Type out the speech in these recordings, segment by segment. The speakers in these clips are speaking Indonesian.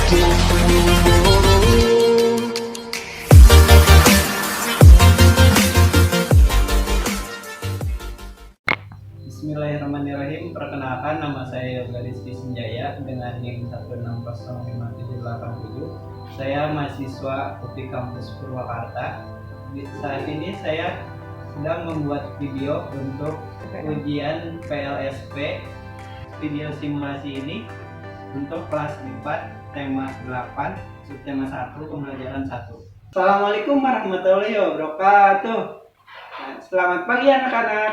Bismillahirrahmanirrahim. Perkenalkan, nama saya Yoga Rizky Senjaya dengan NIM 1605787. Saya mahasiswa UPI Kampus Purwakarta. Saat ini saya sedang membuat video untuk ujian PLSP. Video simulasi ini untuk kelas 4, tema 8, subtema 1, pembelajaran 1. Assalamualaikum warahmatullahi wabarakatuh. Selamat pagi anak-anak.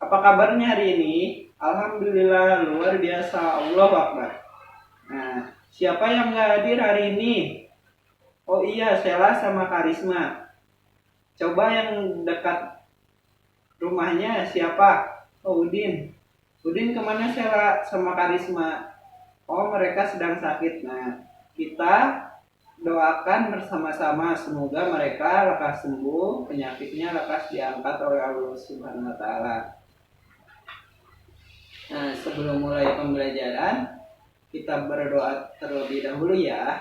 Apa kabarnya hari ini? Alhamdulillah, luar biasa, Allahu Akbar. Nah, siapa yang nggak hadir hari ini? Oh iya, Sela sama Karisma. Coba yang dekat rumahnya siapa? Oh, Udin. Udin kemana Sela sama Karisma? Oh, mereka sedang sakit. Nah, kita doakan bersama-sama semoga mereka lekas sembuh, penyakitnya lekas diangkat oleh Allah Subhanahu wa Ta'ala. Nah, sebelum mulai pembelajaran, kita berdoa terlebih dahulu ya.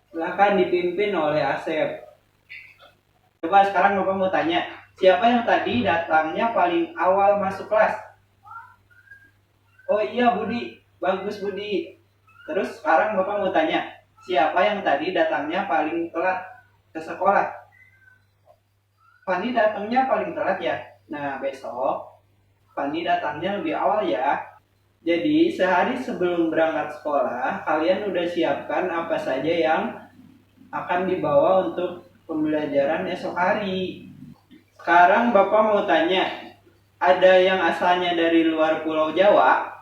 Silahkan dipimpin oleh Asep. Coba sekarang Bapak mau tanya, siapa yang tadi datangnya paling awal masuk kelas? Oh iya Budi, bagus Budi. Terus sekarang Bapak mau tanya, siapa yang tadi datangnya paling telat ke sekolah? Fani datangnya paling telat ya? Nah, besok Fani datangnya lebih awal ya. Jadi sehari sebelum berangkat sekolah, kalian udah siapkan apa saja yang akan dibawa untuk pembelajaran esok hari. Sekarang Bapak mau tanya, ada yang asalnya dari luar Pulau Jawa?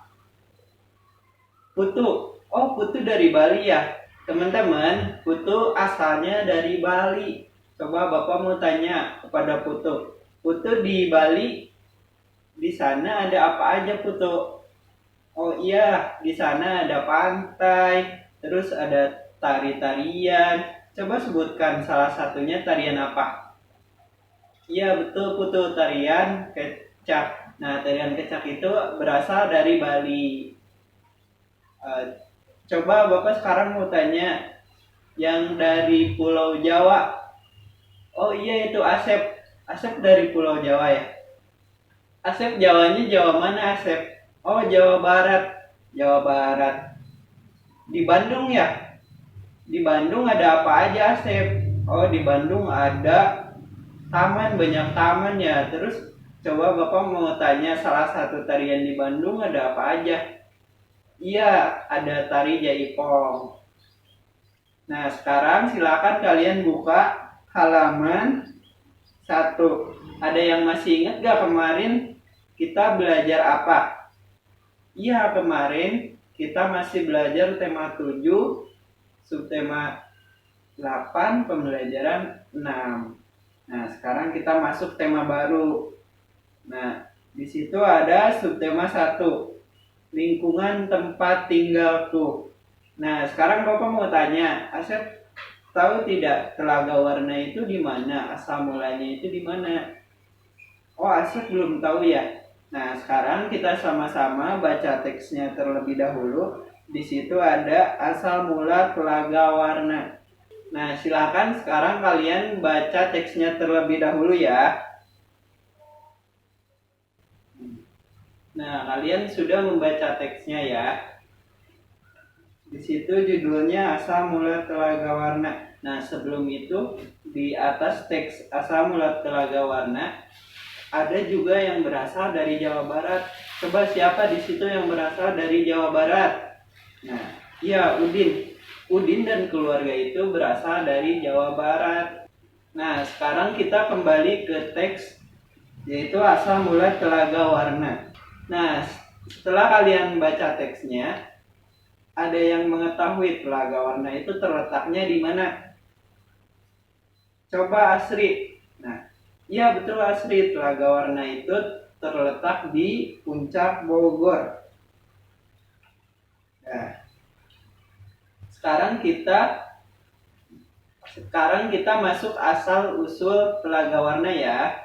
Putu. Oh, Putu dari Bali ya. Teman-teman, Putu asalnya dari Bali. Coba Bapak mau tanya kepada Putu. Putu di Bali, di sana ada apa aja Putu? Oh iya, di sana ada pantai, terus ada tari-tarian. Coba sebutkan salah satunya tarian apa? Iya betul Putu, tarian kecak. Nah, tarian kecak itu berasal dari Bali. Coba Bapak sekarang mau tanya yang dari Pulau Jawa. Oh iya, itu Asep. Asep dari Pulau Jawa ya. Asep Jawanya Jawa mana Asep? Oh, Jawa Barat. Jawa Barat. Di Bandung ya? Di Bandung ada apa aja Asep? Oh, di Bandung ada taman, banyak taman ya. Terus coba Bapak mau tanya salah satu tarian di Bandung ada apa aja? Iya, ada tari Jaipong. Nah, sekarang silakan kalian buka halaman 1. Ada yang masih ingat gak kemarin kita belajar apa? Iya, kemarin kita masih belajar tema 7, subtema 8, pembelajaran 6. Nah, sekarang kita masuk tema baru. Nah, di situ ada subtema 1, lingkungan tempat tinggalku. Nah, sekarang Bapak mau tanya, Asep tahu tidak Telaga Warna itu di mana? Asal mulanya itu di mana? Oh, Asep belum tahu ya. Nah, sekarang kita sama-sama baca teksnya terlebih dahulu. Di situ ada asal mula Telaga Warna. Nah, silakan sekarang kalian baca teksnya terlebih dahulu ya. Nah, kalian sudah membaca teksnya ya. Di situ judulnya asal mula Telaga Warna. Nah, sebelum itu di atas teks asal mula Telaga Warna ada juga yang berasal dari Jawa Barat. Coba siapa di situ yang berasal dari Jawa Barat? Nah, iya Udin. Udin dan keluarga itu berasal dari Jawa Barat. Nah, sekarang kita kembali ke teks, yaitu asal mula Telaga Warna. Nah, setelah kalian baca teksnya, ada yang mengetahui Telaga Warna itu terletaknya di mana? Coba Asri. Nah, iya betul Asri, Telaga Warna itu terletak di puncak Bogor. Nah, sekarang kita masuk asal usul Telaga Warna ya.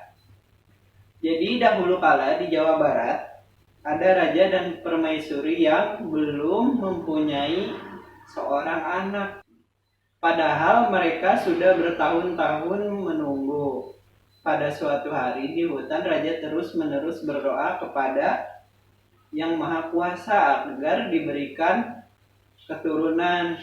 Jadi dahulu kala di Jawa Barat ada raja dan permaisuri yang belum mempunyai seorang anak. Padahal mereka sudah bertahun-tahun menunggu. Pada suatu hari di hutan, raja terus-menerus berdoa kepada Yang Maha Kuasa agar diberikan keturunan,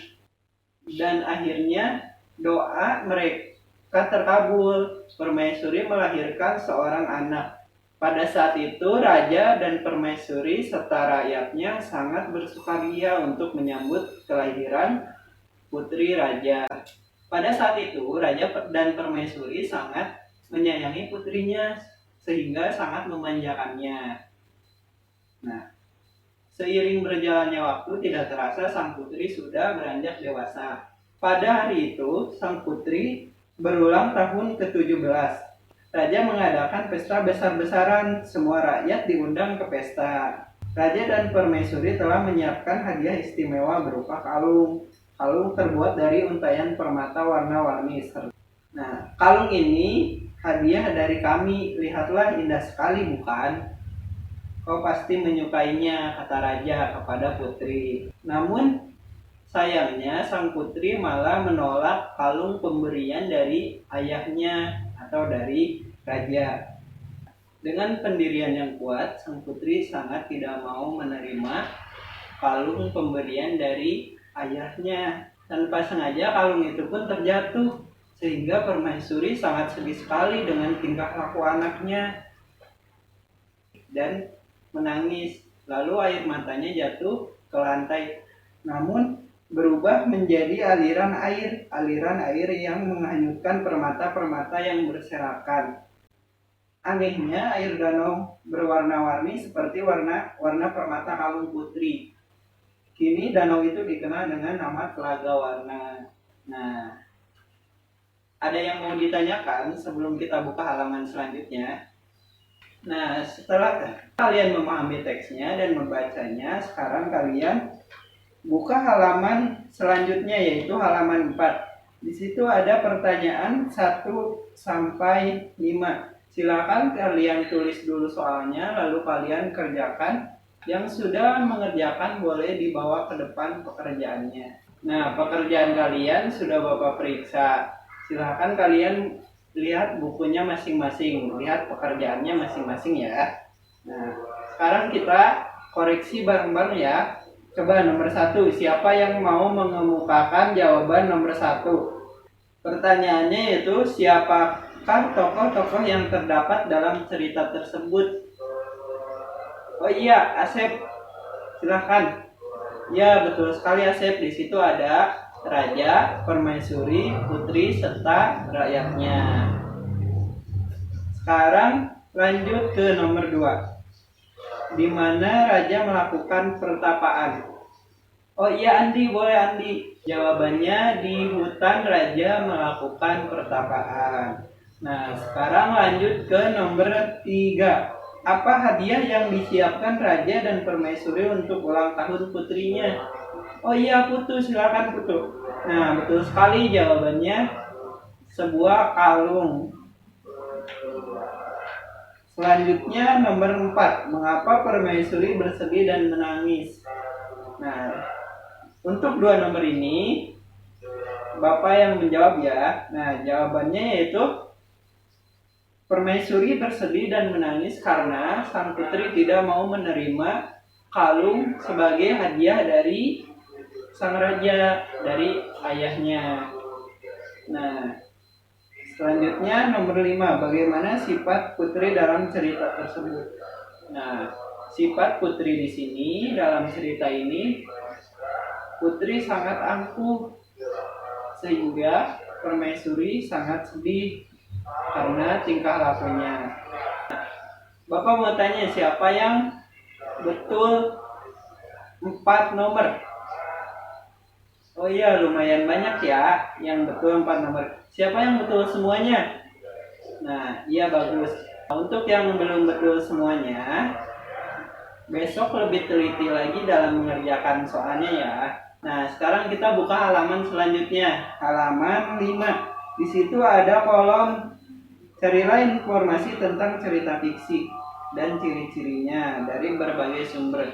dan akhirnya doa mereka terkabul. Permaisuri melahirkan seorang anak. Pada saat itu raja dan permaisuri serta rakyatnya sangat bersukaria untuk menyambut kelahiran putri raja. Pada saat itu raja dan permaisuri sangat menyayangi putrinya sehingga sangat memanjakannya. Nah, seiring berjalannya waktu, tidak terasa sang putri sudah beranjak dewasa. Pada hari itu, sang putri berulang tahun ke-17. Raja mengadakan pesta besar-besaran, semua rakyat diundang ke pesta. Raja dan permaisuri telah menyiapkan hadiah istimewa berupa kalung. Kalung terbuat dari untaian permata warna-warni. Nah, kalung ini hadiah dari kami, lihatlah indah sekali bukan? Kau pasti menyukainya, kata raja kepada putri. Namun sayangnya sang putri malah menolak kalung pemberian dari ayahnya atau dari raja. Dengan pendirian yang kuat, sang putri sangat tidak mau menerima kalung pemberian dari ayahnya. Tanpa sengaja kalung itu pun terjatuh, sehingga permaisuri sangat sedih sekali dengan tingkah laku anaknya dan menangis. Lalu air matanya jatuh ke lantai, namun berubah menjadi aliran air yang menghanyutkan permata-permata yang berserakan. Anehnya, air danau berwarna-warni seperti warna permata kalung putri. Kini danau itu dikenal dengan nama Telaga Warna. Nah, ada yang mau ditanyakan sebelum kita buka halaman selanjutnya? Nah, setelah kalian memahami teksnya dan membacanya, sekarang kalian buka halaman selanjutnya, yaitu halaman 4. Di situ ada pertanyaan 1 sampai 5. Silakan kalian tulis dulu soalnya, lalu kalian kerjakan. Yang sudah mengerjakan boleh dibawa ke depan pekerjaannya. Nah, pekerjaan kalian sudah Bapak periksa. Silakan kalian lihat bukunya masing-masing, lihat pekerjaannya masing-masing ya. Nah, sekarang kita koreksi bareng-bareng ya. Coba nomor 1, siapa yang mau mengemukakan jawaban nomor 1? Pertanyaannya yaitu, siapakah tokoh-tokoh yang terdapat dalam cerita tersebut? Oh iya, Asep, silahkan. Ya, betul sekali Asep. Di situ ada raja, permaisuri, putri, serta rakyatnya. Sekarang lanjut ke nomor 2, di mana raja melakukan pertapaan. Oh iya Andi, boleh Andi. Jawabannya di hutan raja melakukan pertapaan. Nah, sekarang lanjut ke nomor 3. Apa hadiah yang disiapkan raja dan permaisuri untuk ulang tahun putrinya? Oh iya Putu, silakan Putu. Nah, betul sekali jawabannya sebuah kalung. Selanjutnya nomor 4. Mengapa permaisuri bersedih dan menangis? Nah, untuk 2 nomor ini Bapak yang menjawab ya. Nah, jawabannya yaitu permaisuri bersedih dan menangis karena sang putri tidak mau menerima kalung sebagai hadiah dari sang raja, dari ayahnya. Nah, selanjutnya nomor 5. Bagaimana sifat putri dalam cerita tersebut? Nah, sifat putri di sini dalam cerita ini, putri sangat angkuh sehingga permaisuri sangat sedih karena tingkah lakunya. Bapak mau tanya, siapa yang betul 4 nomor? Oh iya, lumayan banyak ya yang betul 4 nomor. Siapa yang betul semuanya? Nah, iya bagus. Untuk yang belum betul semuanya, besok lebih teliti lagi dalam mengerjakan soalnya ya. Nah, sekarang kita buka halaman selanjutnya, halaman 5. Di situ ada kolom carilah informasi tentang cerita fiksi dan ciri-cirinya dari berbagai sumber.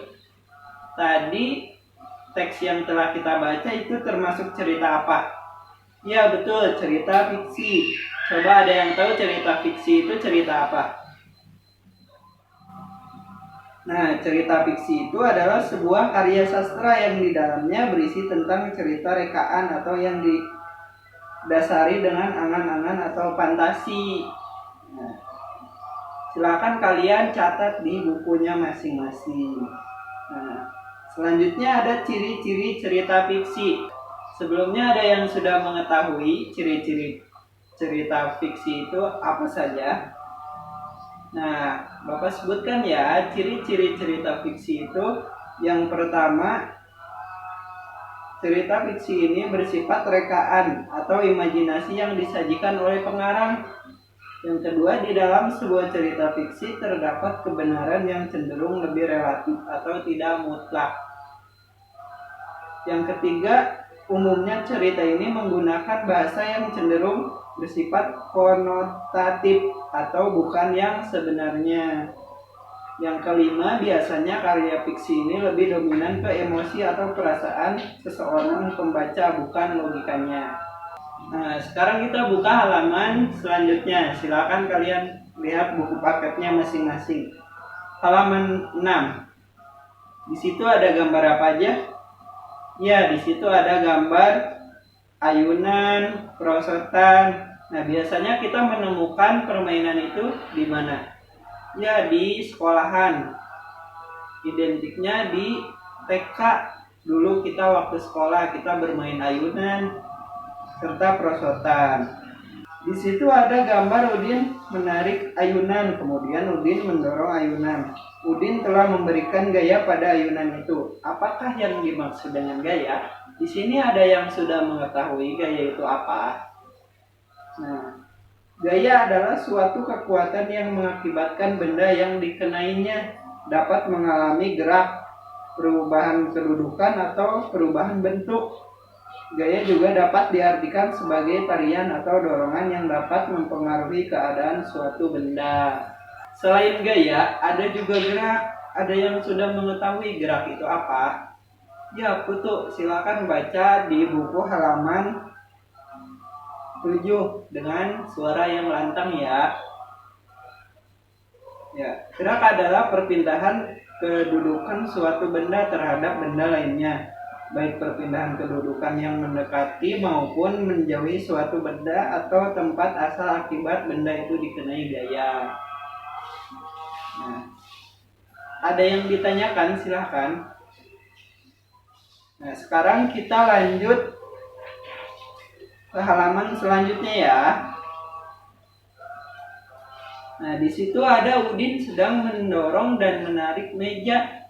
Tadi teks yang telah kita baca itu termasuk cerita apa? Ya betul, cerita fiksi. Coba ada yang tahu cerita fiksi itu cerita apa? Nah, cerita fiksi itu adalah sebuah karya sastra yang di dalamnya berisi tentang cerita rekaan atau yang didasari dengan angan-angan atau fantasi. Nah, silakan kalian catat di bukunya masing-masing. Nah, selanjutnya ada ciri-ciri cerita fiksi. Sebelumnya ada yang sudah mengetahui ciri-ciri cerita fiksi itu apa saja? Nah, Bapak sebutkan ya ciri-ciri cerita fiksi itu. Yang pertama, cerita fiksi ini bersifat rekaan atau imajinasi yang disajikan oleh pengarang. Yang kedua, di dalam sebuah cerita fiksi terdapat kebenaran yang cenderung lebih relatif atau tidak mutlak. Yang ketiga, umumnya cerita ini menggunakan bahasa yang cenderung bersifat konotatif atau bukan yang sebenarnya. Yang kelima, biasanya karya fiksi ini lebih dominan ke emosi atau perasaan seseorang pembaca, bukan logikanya. Nah, sekarang kita buka halaman selanjutnya. Silakan kalian lihat buku paketnya masing-masing. Halaman 6. Di situ ada gambar apa aja? Ya, di situ ada gambar ayunan, perosotan. Nah, biasanya kita menemukan permainan itu di mana? Ya, di sekolahan. Identiknya di TK. Dulu kita waktu sekolah kita bermain ayunan serta perosotan. Di situ ada gambar Udin menarik ayunan, kemudian Udin mendorong ayunan. Udin telah memberikan gaya pada ayunan itu. Apakah yang dimaksud dengan gaya? Di sini ada yang sudah mengetahui gaya itu apa? Nah, gaya adalah suatu kekuatan yang mengakibatkan benda yang dikenainya dapat mengalami gerak, perubahan kedudukan atau perubahan bentuk. Gaya juga dapat diartikan sebagai tarian atau dorongan yang dapat mempengaruhi keadaan suatu benda. Selain gaya, ada juga gerak. Ada yang sudah mengetahui gerak itu apa? Ya, Putu, silakan baca di buku halaman 7 dengan suara yang lantang ya. Ya, gerak adalah perpindahan kedudukan suatu benda terhadap benda lainnya, baik perpindahan kedudukan yang mendekati maupun menjauhi suatu benda atau tempat asal akibat benda itu dikenai gaya. Nah, ada yang ditanyakan, silahkan. Nah, sekarang kita lanjut ke halaman selanjutnya ya. Nah, di situ ada Udin sedang mendorong dan menarik meja.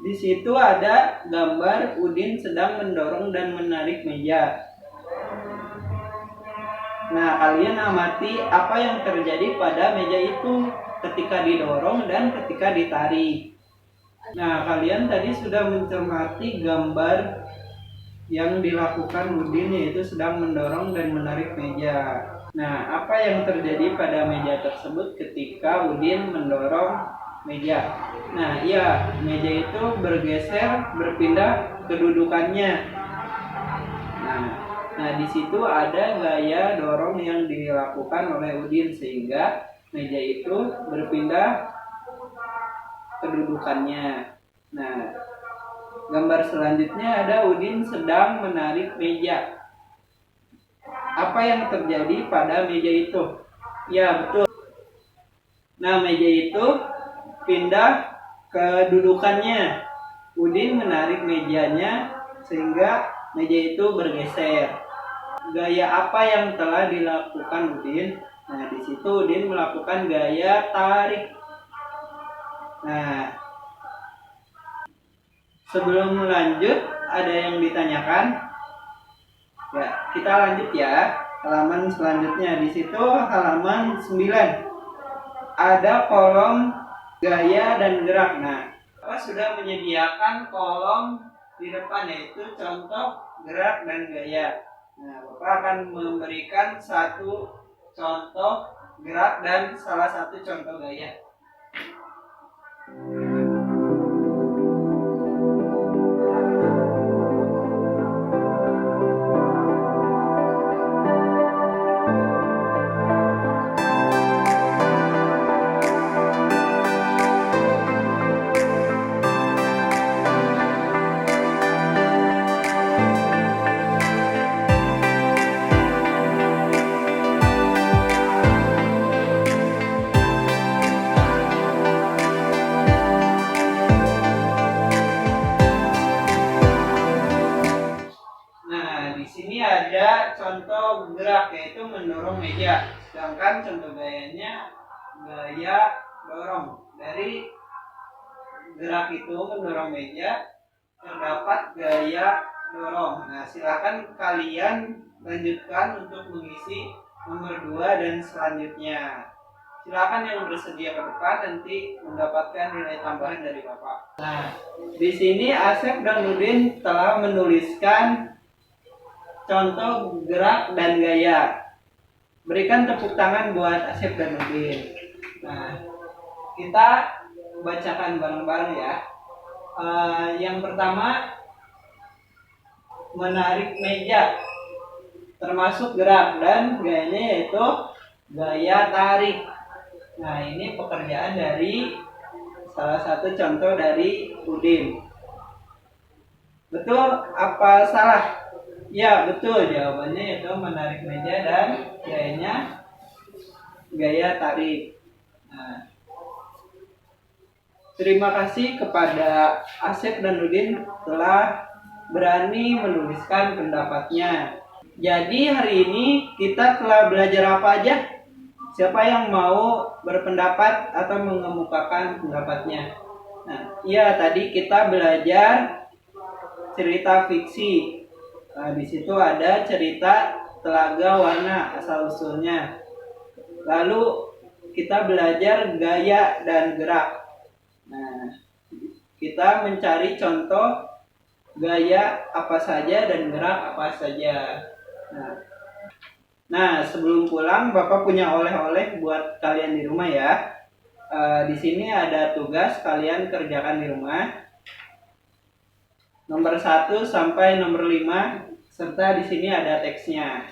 Di situ ada gambar Udin sedang mendorong dan menarik meja. Nah, kalian amati apa yang terjadi pada meja itu ketika didorong dan ketika ditarik. Nah, kalian tadi sudah mencermati gambar yang dilakukan Udin, yaitu sedang mendorong dan menarik meja. Nah, apa yang terjadi pada meja tersebut ketika Udin mendorong meja? Nah, iya, meja itu bergeser, berpindah kedudukannya. Nah, di situ ada gaya dorong yang dilakukan oleh Udin sehingga meja itu berpindah kedudukannya. Nah, gambar selanjutnya ada Udin sedang menarik meja. Apa yang terjadi pada meja itu? Ya, betul. Nah, meja itu pindah kedudukannya. Udin menarik mejanya sehingga meja itu bergeser. Gaya apa yang telah dilakukan Udin? Nah, di situ Udin melakukan gaya tarik. Nah, sebelum lanjut, ada yang ditanyakan? Ya, kita lanjut ya. Halaman selanjutnya, di situ halaman 9. Ada kolom gaya dan gerak. Nah, Bapak sudah menyediakan kolom di depan, yaitu contoh, gerak, dan gaya. Nah, Bapak akan memberikan satu contoh gerak dan salah satu contoh gaya. di sini ada contoh gerak yaitu mendorong meja. Sedangkan contoh gayanya gaya dorong. Dari gerak itu mendorong meja terdapat gaya dorong. Nah, silakan kalian lanjutkan untuk mengisi nomor 2 dan selanjutnya. Silakan yang bersedia ke depan nanti mendapatkan nilai tambahan dari Bapak. Nah, di sini Asep dan Nudin telah menuliskan contoh gerak dan gaya. Berikan tepuk tangan buat Asep dan Nudin. Nah, kita bacakan bareng-bareng ya. Yang pertama, menarik meja, termasuk gerak, dan gayanya yaitu gaya tarik. Nah, ini pekerjaan dari salah satu contoh dari Udin. Betul apa salah? Ya, betul. Jawabannya yaitu menarik meja dan gayanya gaya tarik. Nah, terima kasih kepada Asep dan Udin telah berani menuliskan pendapatnya. Jadi hari ini kita telah belajar apa aja? Siapa yang mau berpendapat atau mengemukakan pendapatnya? Nah, iya, tadi kita belajar cerita fiksi. Nah, di situ ada cerita Telaga Warna asal usulnya. Lalu kita belajar gaya dan gerak. Nah, kita mencari contoh gaya apa saja dan gerak apa saja. Nah, sebelum pulang Bapak punya oleh-oleh buat kalian di rumah ya. Di sini ada tugas kalian kerjakan di rumah. Nomor 1 sampai nomor 5 serta di sini ada teksnya.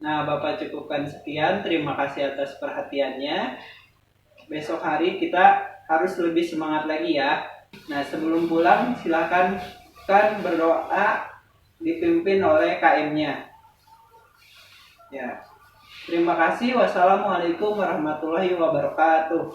Nah, Bapak cukupkan sekian. Terima kasih atas perhatiannya. Besok hari kita harus lebih semangat lagi ya. Nah, sebelum pulang silakan berdoa dipimpin oleh KM-nya. Ya. Terima kasih. Wassalamualaikum warahmatullahi wabarakatuh.